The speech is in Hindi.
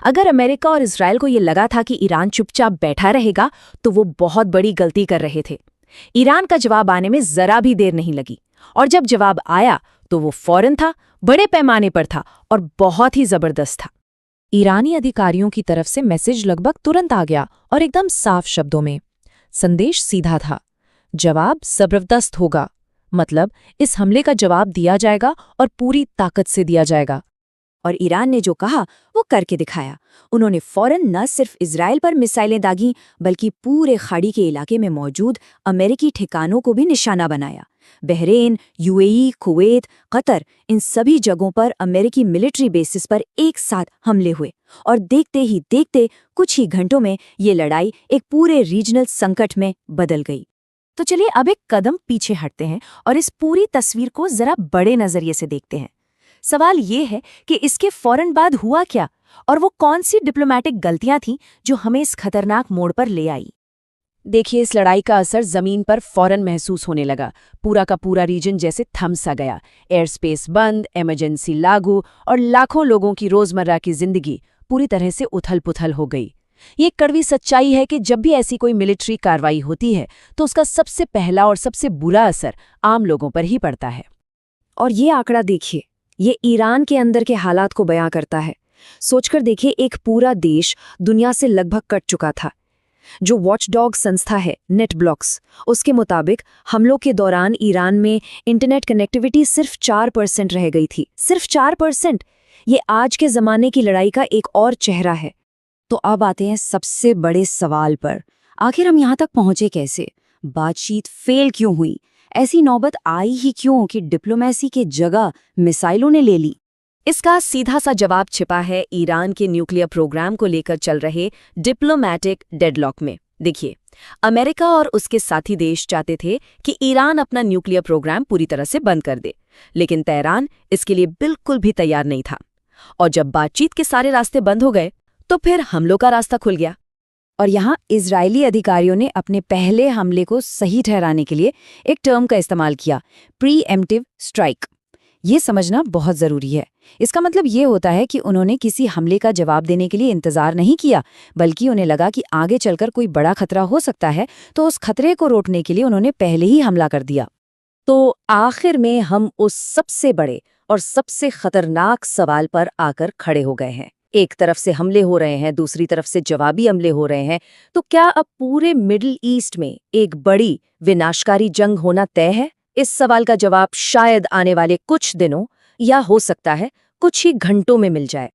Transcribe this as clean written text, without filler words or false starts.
अगर अमेरिका और इजराइल को ये लगा था कि ईरान चुपचाप बैठा रहेगा तो वो बहुत बड़ी गलती कर रहे थे। ईरान का जवाब आने में जरा भी देर नहीं लगी, और जब जवाब आया तो वो फौरन था, बड़े पैमाने पर था और बहुत ही जबरदस्त था। ईरानी अधिकारियों की तरफ से मैसेज लगभग तुरंत आ गया और एकदम साफ शब्दों में। संदेश सीधा था, जवाब जबरदस्त होगा, मतलब इस हमले का जवाब दिया जाएगा और पूरी ताकत से दिया जाएगा। और ईरान ने जो कहा वो करके दिखाया। उन्होंने फौरन न सिर्फ इजराइल पर मिसाइलें दागीं, बल्कि पूरे खाड़ी के इलाके में मौजूद अमेरिकी ठिकानों को भी निशाना बनाया। बहरेन, यूएई, कुवैत, कतर, इन सभी जगहों पर अमेरिकी मिलिट्री बेसिस पर एक साथ हमले हुए, और देखते ही देखते कुछ ही घंटों में ये लड़ाई एक पूरे रीजनल संकट में बदल गई। तो चलिए अब एक कदम पीछे हटते हैं और इस पूरी तस्वीर को जरा बड़े नजरिए से देखते हैं। सवाल ये है कि इसके फौरन बाद हुआ क्या, और वो कौन सी डिप्लोमैटिक गलतियां थीं जो हमें इस खतरनाक मोड़ पर ले आई। देखिए, इस लड़ाई का असर जमीन पर फौरन महसूस होने लगा। पूरा का पूरा रीजन जैसे थम सा गया। एयर स्पेस बंद, इमरजेंसी लागू, और लाखों लोगों की रोजमर्रा की जिंदगी पूरी तरह से उथल-पुथल हो गई। ये कड़वी सच्चाई है कि जब भी ऐसी कोई मिलिट्री कार्रवाई होती है तो उसका सबसे पहला और सबसे बुरा असर आम लोगों पर ही पड़ता है। और ये आंकड़ा देखिए, ये ईरान के अंदर के हालात को बयां करता है। सोचकर देखिए, एक पूरा देश दुनिया से लगभग कट चुका था। जो वॉचडॉग संस्था है नेटब्लॉक्स, उसके मुताबिक हमलों के दौरान ईरान में इंटरनेट कनेक्टिविटी सिर्फ 4% रह गई थी। सिर्फ 4%। ये आज के ज़माने की लड़ाई का एक और चेहरा है। तो अब आते हैं सबसे बड़े सवाल पर, आखिर हम यहाँ तक पहुँचे कैसे? बातचीत फेल क्यों हुई? ऐसी नौबत आई ही क्यों कि डिप्लोमेसी के जगह मिसाइलों ने ले ली? इसका सीधा सा जवाब छिपा है ईरान के न्यूक्लियर प्रोग्राम को लेकर चल रहे डिप्लोमैटिक डेडलॉक में। देखिए, अमेरिका और उसके साथी देश चाहते थे कि ईरान अपना न्यूक्लियर प्रोग्राम पूरी तरह से बंद कर दे, लेकिन तेहरान इसके लिए बिल्कुल भी तैयार नहीं था। और जब बातचीत के सारे रास्ते बंद हो गए तो फिर हमलों का रास्ता खुल गया। और यहाँ इजरायली अधिकारियों ने अपने पहले हमले को सही ठहराने के लिए एक टर्म का इस्तेमाल किया, प्रीएम्प्टिव स्ट्राइक। ये समझना बहुत ज़रूरी है। इसका मतलब ये होता है कि उन्होंने किसी हमले का जवाब देने के लिए इंतज़ार नहीं किया, बल्कि उन्हें लगा कि आगे चलकर कोई बड़ा खतरा हो सकता है, तो उस खतरे को रोकने के लिए उन्होंने पहले ही हमला कर दिया। तो आखिर में हम उस सबसे बड़े और सबसे खतरनाक सवाल पर आकर खड़े हो गए हैं। एक तरफ से हमले हो रहे हैं, दूसरी तरफ से जवाबी हमले हो रहे हैं। तो क्या अब पूरे मिडिल ईस्ट में एक बड़ी विनाशकारी जंग होना तय है? इस सवाल का जवाब शायद आने वाले कुछ दिनों या हो सकता है कुछ ही घंटों में मिल जाए।